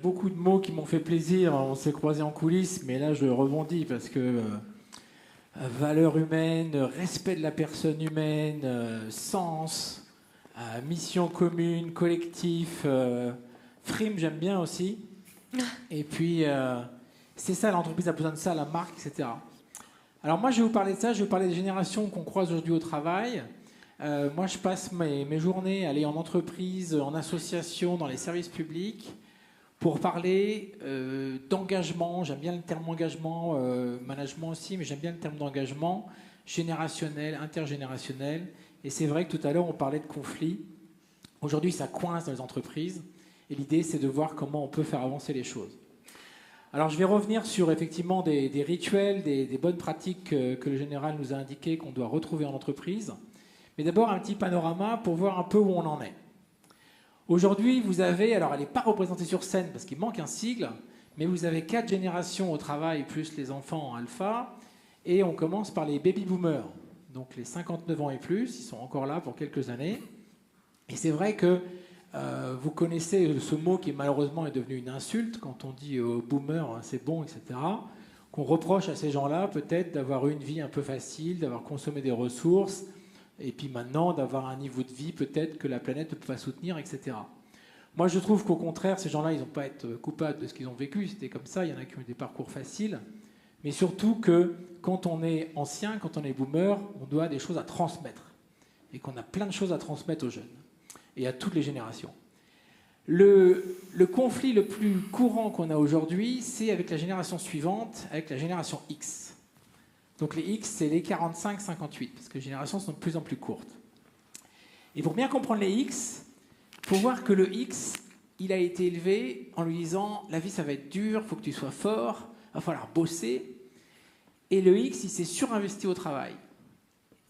beaucoup de mots qui m'ont fait plaisir. On s'est croisés en coulisses, mais là je rebondis parce que valeur humaine, respect de la personne humaine, sens, mission commune, collectif, frime, j'aime bien aussi. Et puis, c'est ça, l'entreprise a besoin de ça, la marque, etc. Alors moi, je vais vous parler de ça, je vais vous parler des générations qu'on croise aujourd'hui au travail. Moi, je passe mes journées à aller en entreprise, en association, dans les services publics, pour parler d'engagement. J'aime bien le terme engagement, management aussi, mais j'aime bien le terme d'engagement générationnel, intergénérationnel. Et c'est vrai que tout à l'heure, on parlait de conflits. Aujourd'hui, ça coince dans les entreprises. Et l'idée, c'est de voir comment on peut faire avancer les choses. Alors, je vais revenir sur effectivement des rituels, des bonnes pratiques que le général nous a indiquées qu'on doit retrouver en entreprise. Mais d'abord, un petit panorama pour voir un peu où on en est. Aujourd'hui, vous avez, alors elle n'est pas représentée sur scène parce qu'il manque un sigle, mais vous avez 4 générations au travail, plus les enfants en alpha, et on commence par les baby boomers, donc les 59 ans et plus, ils sont encore là pour quelques années. Et c'est vrai que vous connaissez ce mot qui malheureusement est devenu une insulte, quand on dit boomer, hein, c'est bon, etc., qu'on reproche à ces gens-là peut-être d'avoir eu une vie un peu facile, d'avoir consommé des ressources, et puis maintenant d'avoir un niveau de vie peut-être que la planète ne peut pas soutenir, etc. Moi je trouve qu'au contraire, ces gens-là, ils n'ont pas à être coupables de ce qu'ils ont vécu, c'était comme ça, il y en a qui ont eu des parcours faciles, mais surtout que quand on est ancien, quand on est boomer, on doit des choses à transmettre, et qu'on a plein de choses à transmettre aux jeunes, et à toutes les générations. Le conflit le plus courant qu'on a aujourd'hui, c'est avec la génération suivante, avec la génération X. Donc les X, c'est les 45-58, parce que les générations sont de plus en plus courtes. Et pour bien comprendre les X, il faut voir que le X, il a été élevé en lui disant « la vie, ça va être dur, il faut que tu sois fort, il va falloir bosser ». Et le X, il s'est surinvesti au travail.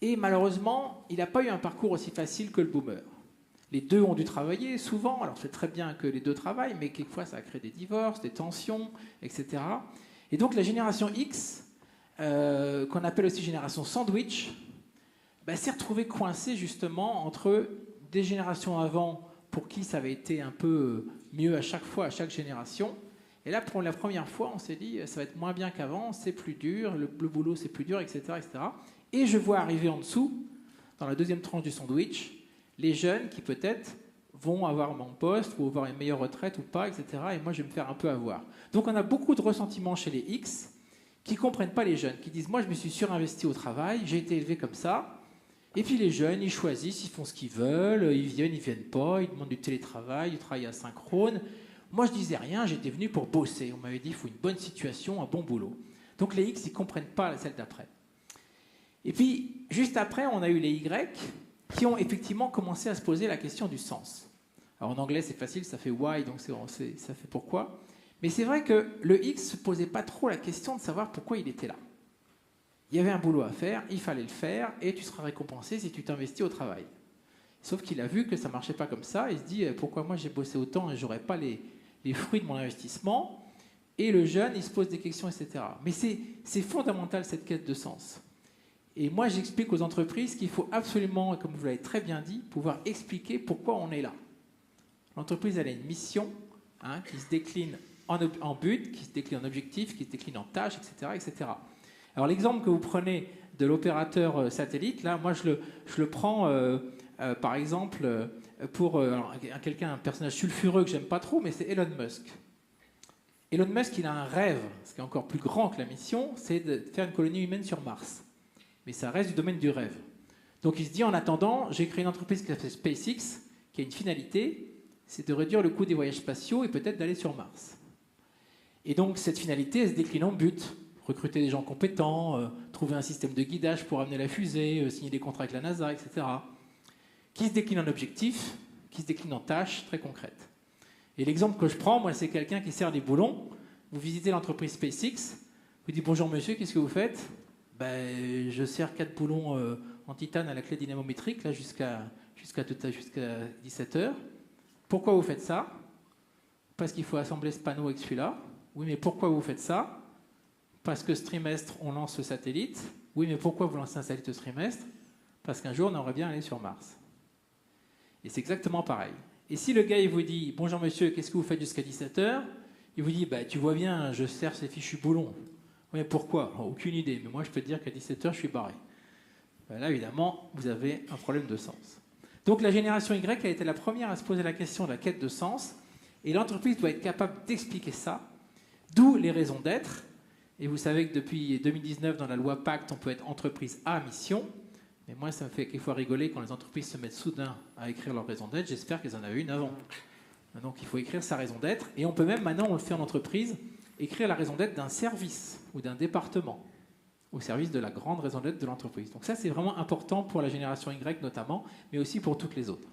Et malheureusement, il n'a pas eu un parcours aussi facile que le boomer. Les deux ont dû travailler souvent, alors c'est très bien que les deux travaillent, mais quelquefois ça a créé des divorces, des tensions, etc. Et donc la génération X, qu'on appelle aussi génération sandwich, s'est retrouvée coincée justement entre des générations avant pour qui ça avait été un peu mieux à chaque fois, à chaque génération. Et là, pour la première fois, on s'est dit ça va être moins bien qu'avant, c'est plus dur, le boulot c'est plus dur, etc., etc. Et je vois arriver en dessous, dans la deuxième tranche du sandwich, les jeunes qui peut-être vont avoir mon poste ou avoir une meilleure retraite ou pas, etc. Et moi, je vais me faire un peu avoir. Donc on a beaucoup de ressentiments chez les X qui ne comprennent pas les jeunes, qui disent « moi, je me suis surinvesti au travail, j'ai été élevé comme ça ». Et puis les jeunes, ils choisissent, ils font ce qu'ils veulent, ils viennent pas, ils demandent du télétravail, du travail asynchrone. Moi, je disais rien, j'étais venu pour bosser. On m'avait dit il faut une bonne situation, un bon boulot. Donc les X, ils ne comprennent pas celle d'après. Et puis, juste après, on a eu les Y, qui ont effectivement commencé à se poser la question du sens. Alors en anglais, c'est facile, ça fait why, donc ça fait pourquoi. Mais c'est vrai que le X ne se posait pas trop la question de savoir pourquoi il était là. Il y avait un boulot à faire, il fallait le faire, et tu seras récompensé si tu t'investis au travail. Sauf qu'il a vu que ça ne marchait pas comme ça, il se dit pourquoi moi j'ai bossé autant et je n'aurai pas les fruits de mon investissement. Et le jeune, il se pose des questions, etc. Mais c'est fondamental cette quête de sens. Et moi, j'explique aux entreprises qu'il faut absolument, comme vous l'avez très bien dit, pouvoir expliquer pourquoi on est là. L'entreprise, elle a une mission qui se décline en but, qui se décline en objectif, qui se décline en tâches, etc., etc. Alors, l'exemple que vous prenez de l'opérateur satellite, là, moi, je le prends, par exemple, pour un personnage sulfureux que j'aime pas trop, mais c'est Elon Musk. Elon Musk, il a un rêve, ce qui est encore plus grand que la mission, c'est de faire une colonie humaine sur Mars. Mais ça reste du domaine du rêve. Donc il se dit, en attendant, j'ai créé une entreprise qui s'appelle SpaceX, qui a une finalité, c'est de réduire le coût des voyages spatiaux et peut-être d'aller sur Mars. Et donc cette finalité, elle se décline en but. Recruter des gens compétents, trouver un système de guidage pour amener la fusée, signer des contrats avec la NASA, etc. Qui se décline en objectifs, qui se décline en tâches très concrètes. Et l'exemple que je prends, moi, c'est quelqu'un qui sert des boulons. Vous visitez l'entreprise SpaceX, vous dites « Bonjour monsieur, qu'est-ce que vous faites ?» Je sers 4 boulons en titane à la clé dynamométrique là, jusqu'à 17h. Pourquoi vous faites ça? Parce qu'il faut assembler ce panneau avec celui-là. Oui, mais pourquoi vous faites ça? Parce que ce trimestre, on lance ce satellite. Oui, mais pourquoi vous lancez un satellite ce trimestre? Parce qu'un jour, on aimerait bien aller sur Mars. Et c'est exactement pareil. Et si le gars il vous dit « Bonjour monsieur, qu'est-ce que vous faites jusqu'à 17h ?» Il vous dit, bah, tu vois bien, je sers ces fichus boulons. Oui, pourquoi? Aucune idée, mais moi je peux te dire qu'à 17h, je suis barré. Ben là, évidemment, vous avez un problème de sens. Donc la génération Y a été la première à se poser la question de la quête de sens, et l'entreprise doit être capable d'expliquer ça, d'où les raisons d'être. Et vous savez que depuis 2019, dans la loi Pacte, on peut être entreprise à mission. Mais moi, ça me fait quelquefois rigoler quand les entreprises se mettent soudain à écrire leur raison d'être. J'espère qu'elles en avaient une avant. Donc il faut écrire sa raison d'être. Et on peut même, maintenant, on le fait en entreprise, écrire la raison d'être d'un service ou d'un département au service de la grande raison d'être de l'entreprise. Donc ça, c'est vraiment important pour la génération Y notamment, mais aussi pour toutes les autres.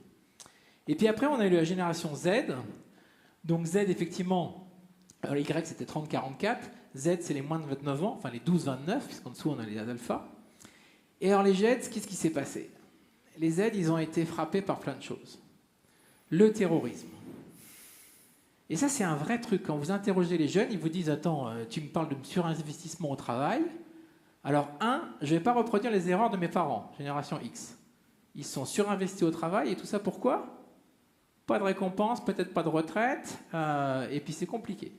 Et puis après, on a eu la génération Z. Donc Z, effectivement, alors les Y, c'était 30-44. Z, c'est les moins de 29 ans, enfin les 12-29, puisqu'en dessous, on a les alphas. Et alors les Z, qu'est-ce qui s'est passé? Les Z, ils ont été frappés par plein de choses. Le terrorisme. Et ça, c'est un vrai truc. Quand vous interrogez les jeunes, ils vous disent « Attends, tu me parles de surinvestissement au travail. Alors, je ne vais pas reproduire les erreurs de mes parents, génération X. Ils sont surinvestis au travail, et tout ça, pourquoi? Pas de récompense, peut-être pas de retraite, et puis c'est compliqué.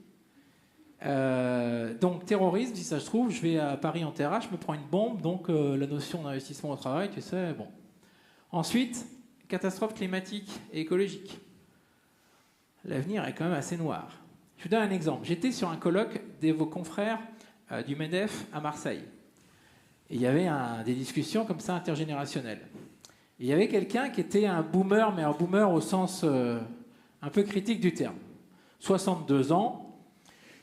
Donc, terrorisme, si ça se trouve, je vais à Paris en terrasse, je me prends une bombe, donc la notion d'investissement au travail, tu sais, bon. Ensuite, catastrophe climatique et écologique. L'avenir est quand même assez noir. Je vous donne un exemple. J'étais sur un colloque de vos confrères du MEDEF à Marseille. Et il y avait des discussions comme ça intergénérationnelles. Et il y avait quelqu'un qui était un boomer, mais un boomer au sens un peu critique du terme. 62 ans.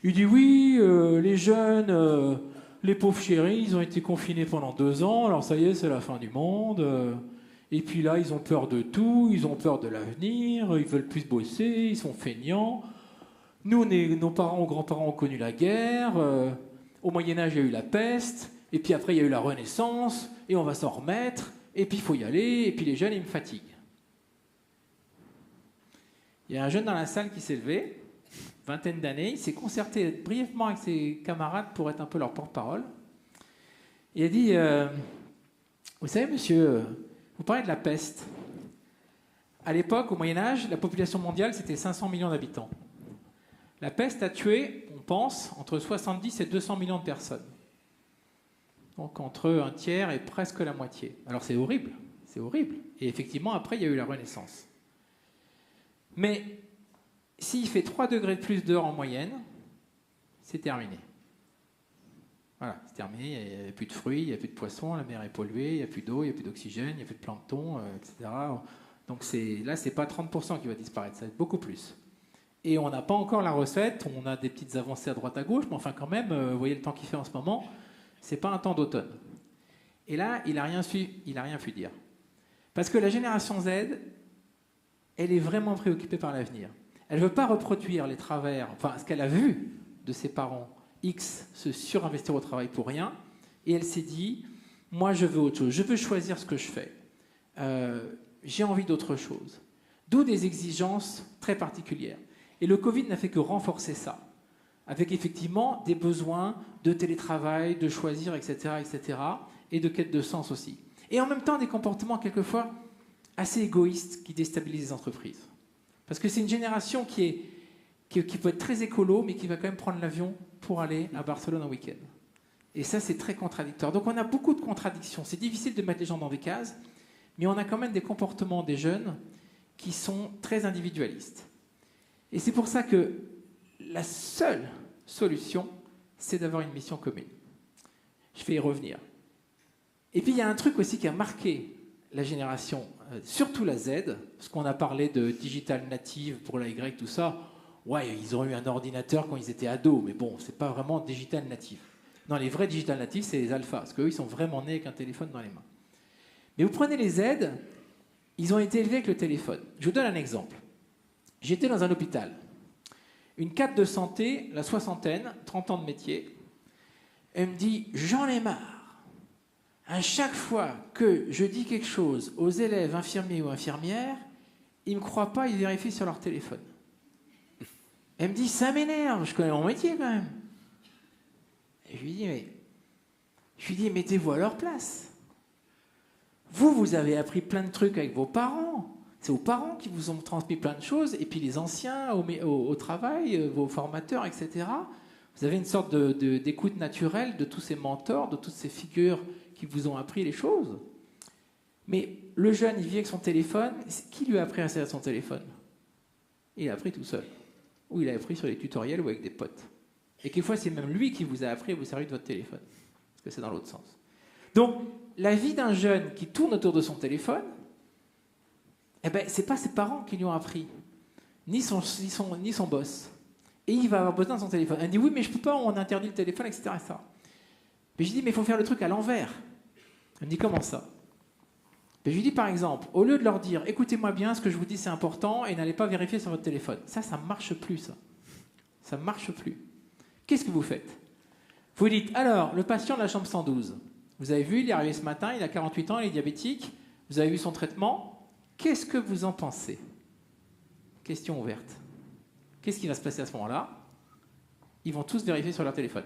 Il dit oui, les jeunes, les pauvres chéris, ils ont été confinés pendant 2 ans, alors ça y est, c'est la fin du monde. Et puis là, ils ont peur de tout, ils ont peur de l'avenir, ils veulent plus bosser, ils sont feignants. Nous, nos parents ou grands-parents ont connu la guerre. Au Moyen-Âge, il y a eu la peste. Et puis après, il y a eu la Renaissance. Et on va s'en remettre. Et puis, il faut y aller. Et puis, les jeunes, ils me fatiguent. Il y a un jeune dans la salle qui s'est levé, vingtaine d'années. Il s'est concerté brièvement avec ses camarades pour être un peu leur porte-parole. Il a dit, vous savez, monsieur, vous parlez de la peste. À l'époque, au Moyen-Âge, la population mondiale, c'était 500 millions d'habitants. La peste a tué, on pense, entre 70 et 200 millions de personnes. Donc entre un tiers et presque la moitié. Alors c'est horrible, c'est horrible. Et effectivement, après, il y a eu la Renaissance. Mais s'il fait 3 degrés de plus dehors en moyenne, c'est terminé. Voilà, c'est terminé, il n'y a plus de fruits, il n'y a plus de poissons, la mer est polluée, il n'y a plus d'eau, il n'y a plus d'oxygène, il n'y a plus de plancton, etc. Donc là, ce n'est pas 30% qui va disparaître, ça va être beaucoup plus. Et on n'a pas encore la recette, on a des petites avancées à droite à gauche, mais enfin quand même, vous voyez le temps qu'il fait en ce moment, c'est pas un temps d'automne. Et là, il n'a rien pu dire. Parce que la génération Z, elle est vraiment préoccupée par l'avenir. Elle ne veut pas reproduire les travers, enfin ce qu'elle a vu de ses parents X se surinvestir au travail pour rien, et elle s'est dit, moi je veux autre chose, je veux choisir ce que je fais. J'ai envie d'autre chose. D'où des exigences très particulières. Et le Covid n'a fait que renforcer ça, avec effectivement des besoins de télétravail, de choisir, etc., etc., et de quête de sens aussi. Et en même temps, des comportements quelquefois assez égoïstes qui déstabilisent les entreprises. Parce que c'est une génération qui peut être très écolo, mais qui va quand même prendre l'avion pour aller à Barcelone en week-end. Et ça, c'est très contradictoire. Donc on a beaucoup de contradictions. C'est difficile de mettre les gens dans des cases, mais on a quand même des comportements des jeunes qui sont très individualistes. Et c'est pour ça que la seule solution, c'est d'avoir une mission commune. Je vais y revenir. Et puis il y a un truc aussi qui a marqué la génération, surtout la Z, parce qu'on a parlé de digital native pour la Y, tout ça. Ouais, ils ont eu un ordinateur quand ils étaient ados, mais bon, c'est pas vraiment digital native. Non, les vrais digital natives, c'est les alphas, parce qu'eux, ils sont vraiment nés avec un téléphone dans les mains. Mais vous prenez les Z, ils ont été élevés avec le téléphone. Je vous donne un exemple. J'étais dans un hôpital. Une cadre de santé, la soixantaine, 30 ans de métier, elle me dit « J'en ai marre. À chaque fois que je dis quelque chose aux élèves infirmiers ou infirmières, ils ne me croient pas, ils vérifient sur leur téléphone. » Elle me dit « Ça m'énerve, je connais mon métier quand même. » Et je lui dis « Mettez-vous à leur place. Vous avez appris plein de trucs avec vos parents. C'est vos parents qui vous ont transmis plein de choses, et puis les anciens au travail, vos formateurs, etc. Vous avez une sorte d'écoute naturelle de tous ces mentors, de toutes ces figures qui vous ont appris les choses. Mais le jeune, il vit avec son téléphone. Qui lui a appris à servir son téléphone? Il a appris tout seul. Ou il a appris sur les tutoriels ou avec des potes. Et quelquefois, c'est même lui qui vous a appris à vous servir de votre téléphone. Parce que c'est dans l'autre sens. Donc, la vie d'un jeune qui tourne autour de son téléphone, eh ben, ce n'est pas ses parents qui lui ont appris, ni son boss. Et il va avoir besoin de son téléphone. Elle dit, oui, mais je ne peux pas, on interdit le téléphone, etc. Mais je dis, mais il faut faire le truc à l'envers. Elle me dit, comment ça? Je lui dis, par exemple, au lieu de leur dire, écoutez-moi bien, ce que je vous dis, c'est important, et n'allez pas vérifier sur votre téléphone. Ça ne marche plus, ça. Ça ne marche plus. Qu'est-ce que vous faites? Vous dites, alors, le patient de la chambre 112, vous avez vu, il est arrivé ce matin, il a 48 ans, il est diabétique, vous avez vu son traitement, qu'est-ce que vous en pensez? Question ouverte. Qu'est-ce qui va se passer à ce moment-là? Ils vont tous vérifier sur leur téléphone.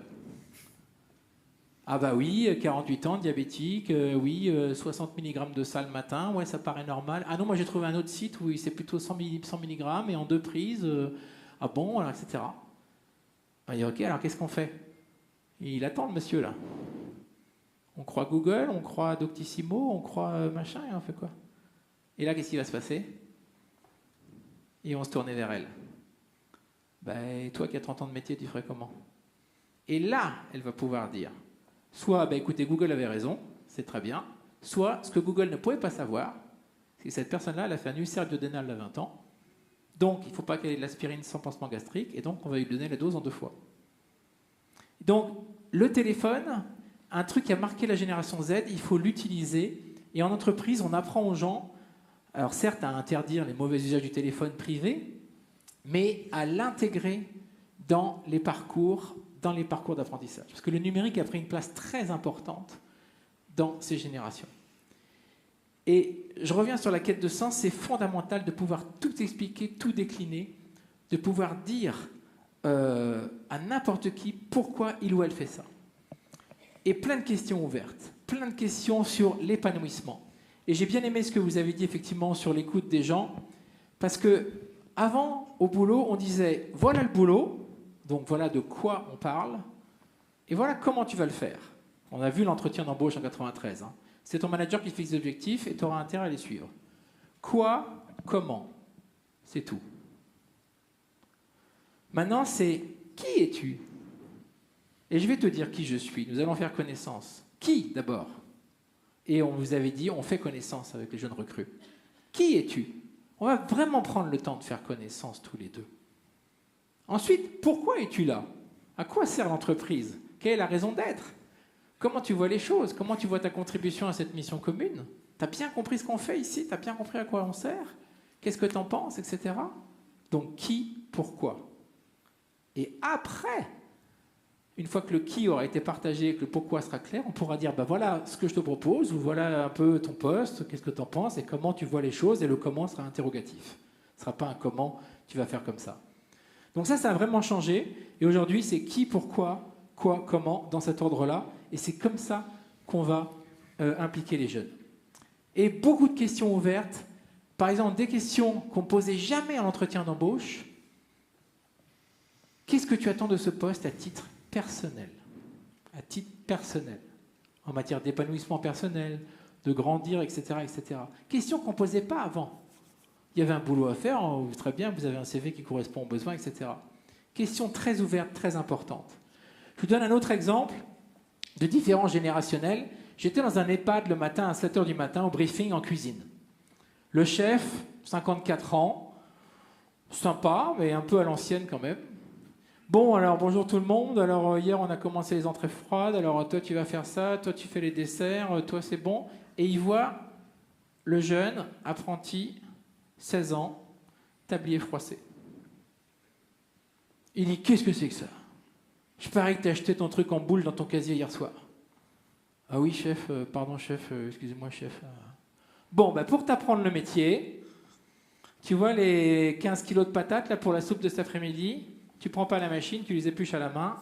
Ah bah oui, 48 ans, diabétique, oui, 60 mg de ça le matin, ouais, ça paraît normal. Ah non, moi j'ai trouvé un autre site où c'est plutôt 100 mg et en 2 prises. Ah bon, alors, etc. On dit, ok, alors qu'est-ce qu'on fait? Il attend le monsieur là. On croit Google, on croit Doctissimo, on croit machin, et on fait quoi? Et là, qu'est-ce qui va se passer? Ils vont se tourner vers elle. Ben, toi qui as 30 ans de métier, tu ferais comment? Et là, elle va pouvoir dire, soit, ben, écoutez, Google avait raison, c'est très bien, soit, ce que Google ne pouvait pas savoir, c'est que cette personne-là, elle a fait un ulcère duodénal à 20 ans, donc il ne faut pas qu'elle ait de l'aspirine sans pansement gastrique, et donc on va lui donner la dose en 2 fois. Donc, le téléphone, un truc qui a marqué la génération Z, il faut l'utiliser, et en entreprise, on apprend aux gens, alors certes, à interdire les mauvais usages du téléphone privé, mais à l'intégrer dans les parcours d'apprentissage. Parce que le numérique a pris une place très importante dans ces générations. Et je reviens sur la quête de sens, c'est fondamental de pouvoir tout expliquer, tout décliner, de pouvoir dire à n'importe qui pourquoi il ou elle fait ça. Et plein de questions ouvertes, plein de questions sur l'épanouissement. Et j'ai bien aimé ce que vous avez dit effectivement sur l'écoute des gens, parce que avant, au boulot, on disait voilà le boulot, donc voilà de quoi on parle, et voilà comment tu vas le faire. On a vu l'entretien d'embauche en 93. Hein. C'est ton manager qui fixe les objectifs et tu auras intérêt à les suivre. Quoi, comment, c'est tout. Maintenant, c'est qui es-tu? Et je vais te dire qui je suis. Nous allons faire connaissance. Qui d'abord? Et on vous avait dit, on fait connaissance avec les jeunes recrues. Qui es-tu? On va vraiment prendre le temps de faire connaissance tous les deux. Ensuite, pourquoi es-tu là? À quoi sert l'entreprise? Quelle est la raison d'être? Comment tu vois les choses? Comment tu vois ta contribution à cette mission commune? Tu as bien compris ce qu'on fait ici? Tu as bien compris à quoi on sert? Qu'est-ce que tu en penses, etc. Donc, qui, pourquoi? Et après, une fois que le qui aura été partagé, que le pourquoi sera clair, on pourra dire, ben voilà ce que je te propose, ou voilà un peu ton poste, qu'est-ce que tu en penses, et comment tu vois les choses, et le comment sera interrogatif. Ce ne sera pas un comment, tu vas faire comme ça. Donc ça a vraiment changé, et aujourd'hui c'est qui, pourquoi, quoi, comment, dans cet ordre-là, et c'est comme ça qu'on va impliquer les jeunes. Et beaucoup de questions ouvertes, par exemple des questions qu'on ne posait jamais à l'entretien d'embauche. Qu'est-ce que tu attends de ce poste à titre personnel, en matière d'épanouissement personnel, de grandir, etc., etc. Question qu'on ne posait pas avant. Il y avait un boulot à faire, très bien, vous avez un CV qui correspond aux besoins, etc. Question très ouverte, très importante. Je vous donne un autre exemple de différence générationnelle. J'étais dans un EHPAD le matin à 7h du matin au briefing en cuisine. Le chef, 54 ans, sympa, mais un peu à l'ancienne quand même. Bon, alors bonjour tout le monde. Alors hier on a commencé les entrées froides. Alors toi tu vas faire ça, toi tu fais les desserts, toi c'est bon. Et il voit le jeune apprenti, 16 ans, tablier froissé. Il dit qu'est-ce que c'est que ça? Je parie que tu as acheté ton truc en boule dans ton casier hier soir. Ah oui chef, pardon chef, excusez-moi chef. Bon, bah, pour t'apprendre le métier, tu vois les 15 kilos de patates là pour la soupe de cet après-midi. Tu ne prends pas la machine, tu les épluches à la main.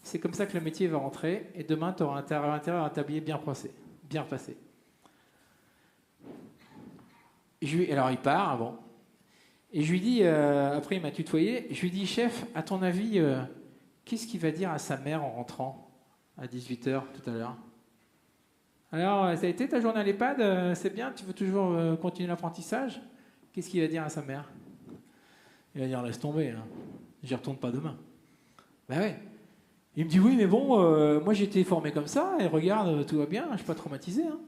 C'est comme ça que le métier va rentrer. Et demain, tu auras intérêt à un tablier bien repassé. Alors il part, bon. Et je lui dis, après il m'a tutoyé, je lui dis, chef, à ton avis, qu'est-ce qu'il va dire à sa mère en rentrant à 18h tout à l'heure? Alors, ça a été ta journée à l'EHPAD? C'est bien, tu veux toujours continuer l'apprentissage? Qu'est-ce qu'il va dire à sa mère? Il va dire, laisse tomber, hein. J'y retourne pas demain. Ben ouais. Il me dit, oui, mais bon, moi j'ai été formé comme ça, et regarde, tout va bien, je suis pas traumatisé. Hein.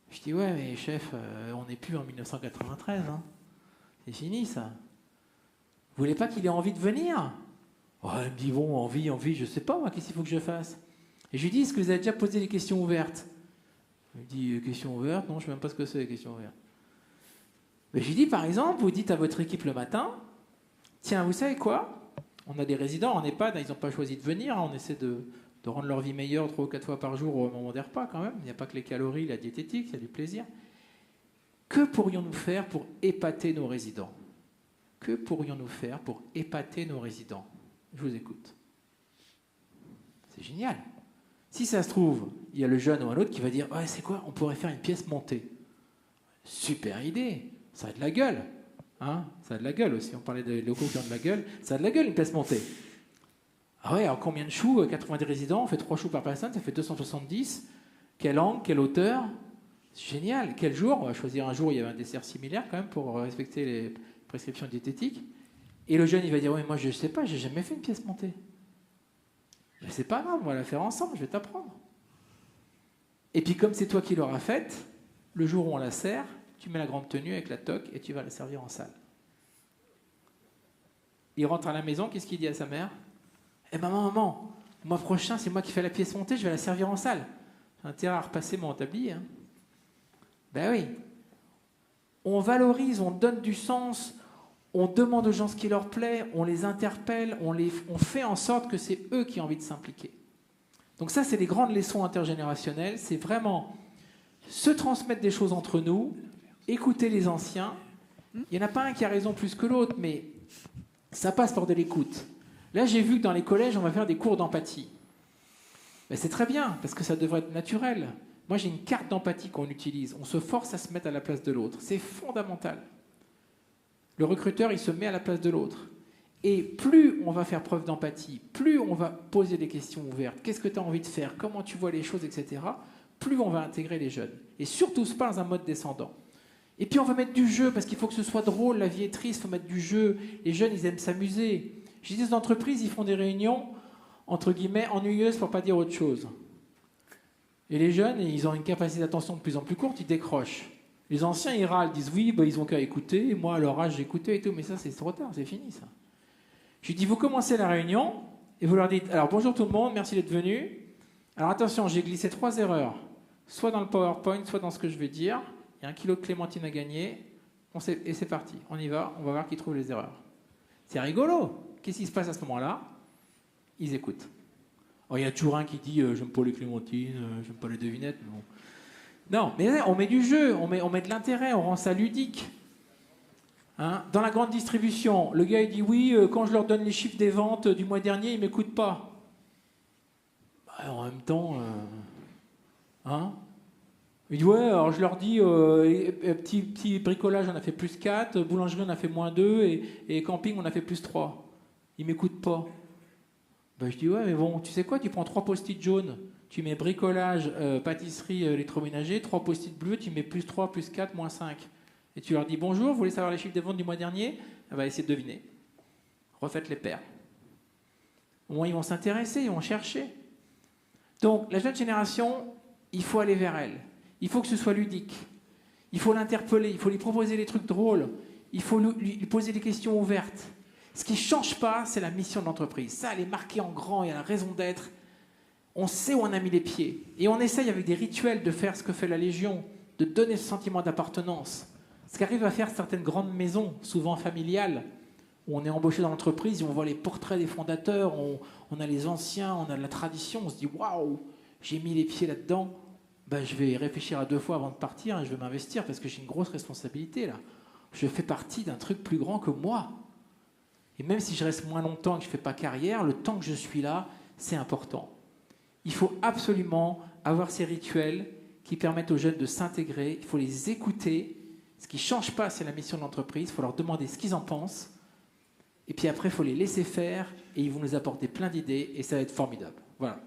Je dis, ouais, mais chef, on n'est plus en 1993. Hein. C'est fini, ça. Vous voulez pas qu'il ait envie de venir? Oh, il me dit, bon, envie, je sais pas, moi, qu'est-ce qu'il faut que je fasse? Et je lui dis, est-ce que vous avez déjà posé des questions ouvertes? Il me dit, questions ouvertes? Non, je ne sais même pas ce que c'est, les questions ouvertes. Mais je lui dis, par exemple, vous dites à votre équipe le matin, tiens, vous savez quoi? On a des résidents en EHPAD, ils n'ont pas choisi de venir, on essaie de rendre leur vie meilleure 3 ou 4 fois par jour au moment des repas quand même. Il n'y a pas que les calories, la diététique, il y a du plaisir. Que pourrions-nous faire pour épater nos résidents? Que pourrions-nous faire pour épater nos résidents? Je vous écoute. C'est génial. Si ça se trouve, il y a le jeune ou un autre qui va dire « Ouais, c'est quoi? On pourrait faire une pièce montée. » Super idée. Ça a de la gueule. Hein, ça a de la gueule aussi. On parlait des locaux qui ont de la gueule. Ça a de la gueule, une pièce montée. Ah ouais, alors combien de choux? 90 résidents, on fait 3 choux par personne, ça fait 270. Quel angle, quelle hauteur? C'est génial. Quel jour? On va choisir un jour où il y avait un dessert similaire quand même pour respecter les prescriptions diététiques. Et le jeune, il va dire, oui, moi je ne sais pas, j'ai jamais fait une pièce montée. Mais c'est pas grave, on va la faire ensemble, je vais t'apprendre. Et puis comme c'est toi qui l'auras faite, le jour où on la sert, tu mets la grande tenue avec la toque et tu vas la servir en salle. Il rentre à la maison, qu'est-ce qu'il dit à sa mère? Eh ben maman, le mois prochain, c'est moi qui fais la pièce montée, je vais la servir en salle. J'ai intérêt à repasser mon tablier. Hein. Ben oui. On valorise, on donne du sens, on demande aux gens ce qui leur plaît, on les interpelle, on fait en sorte que c'est eux qui ont envie de s'impliquer. Donc ça, c'est les grandes leçons intergénérationnelles, c'est vraiment se transmettre des choses entre nous, écouter les anciens. Il n'y en a pas un qui a raison plus que l'autre, mais ça passe par de l'écoute. Là, j'ai vu que dans les collèges, on va faire des cours d'empathie. Ben, c'est très bien, parce que ça devrait être naturel. Moi, j'ai une carte d'empathie qu'on utilise. On se force à se mettre à la place de l'autre. C'est fondamental. Le recruteur, il se met à la place de l'autre. Et plus on va faire preuve d'empathie, plus on va poser des questions ouvertes. Qu'est-ce que tu as envie de faire? Comment tu vois les choses, etc. Plus on va intégrer les jeunes. Et surtout, pas dans un mode descendant. Et puis, on va mettre du jeu, parce qu'il faut que ce soit drôle. La vie est triste, il faut mettre du jeu. Les jeunes, ils aiment s'amuser. J'ai des entreprises, ils font des réunions, entre guillemets, ennuyeuses pour ne pas dire autre chose. Et les jeunes, ils ont une capacité d'attention de plus en plus courte, ils décrochent. Les anciens, ils râlent, disent oui, bah, ils ont qu'à écouter. Moi, à leur âge, j'écoutais et tout, mais ça, c'est trop tard, c'est fini, ça. Je lui dis, vous commencez la réunion, et vous leur dites, alors bonjour tout le monde, merci d'être venu. Alors attention, j'ai glissé 3 erreurs, soit dans le PowerPoint, soit dans ce que je vais dire. Il y a 1 kilo de clémentine à gagner, et c'est parti, on y va, on va voir qui trouve les erreurs. C'est rigolo. Qu'est-ce qui se passe à ce moment-là? Ils écoutent. Alors, il y a toujours un qui dit j'aime pas les clémentines, j'aime pas les devinettes. Mais bon. Non, mais on met du jeu, on met de l'intérêt, on rend ça ludique. Hein? Dans la grande distribution, le gars il dit oui, quand je leur donne les chiffres des ventes du mois dernier, ils m'écoutent pas. Bah, en même temps, hein? Il dit ouais, alors je leur dis petit bricolage on a fait plus 4, boulangerie on a fait moins 2 et camping on a fait plus 3. Ils m'écoutent pas. Ben, je dis ouais, mais bon, tu sais quoi, tu prends 3 post-it jaunes, tu mets bricolage, pâtisserie, électroménager, 3 post-it bleus, tu mets plus 3, plus 4, moins 5. Et tu leur dis bonjour, vous voulez savoir les chiffres des ventes du mois dernier? Elle va essayer de deviner. Refaites les paires. Au moins, ils vont s'intéresser, ils vont chercher. Donc, la jeune génération, il faut aller vers elle. Il faut que ce soit ludique. Il faut l'interpeller, il faut lui proposer des trucs drôles. Il faut lui poser des questions ouvertes. Ce qui ne change pas, c'est la mission de l'entreprise. Ça, elle est marquée en grand, il y a la raison d'être. On sait où on a mis les pieds. Et on essaye avec des rituels de faire ce que fait la Légion, de donner ce sentiment d'appartenance. Ce qu'arrive à faire certaines grandes maisons, souvent familiales, où on est embauché dans l'entreprise, et on voit les portraits des fondateurs, on a les anciens, on a de la tradition, on se dit « Waouh, j'ai mis les pieds là-dedans, ben, je vais réfléchir à 2 fois avant de partir et je vais m'investir parce que j'ai une grosse responsabilité là. Je fais partie d'un truc plus grand que moi. » Et même si je reste moins longtemps et que je ne fais pas carrière, le temps que je suis là, c'est important. Il faut absolument avoir ces rituels qui permettent aux jeunes de s'intégrer. Il faut les écouter. Ce qui ne change pas, c'est la mission de l'entreprise. Il faut leur demander ce qu'ils en pensent. Et puis après, il faut les laisser faire et ils vont nous apporter plein d'idées et ça va être formidable. Voilà.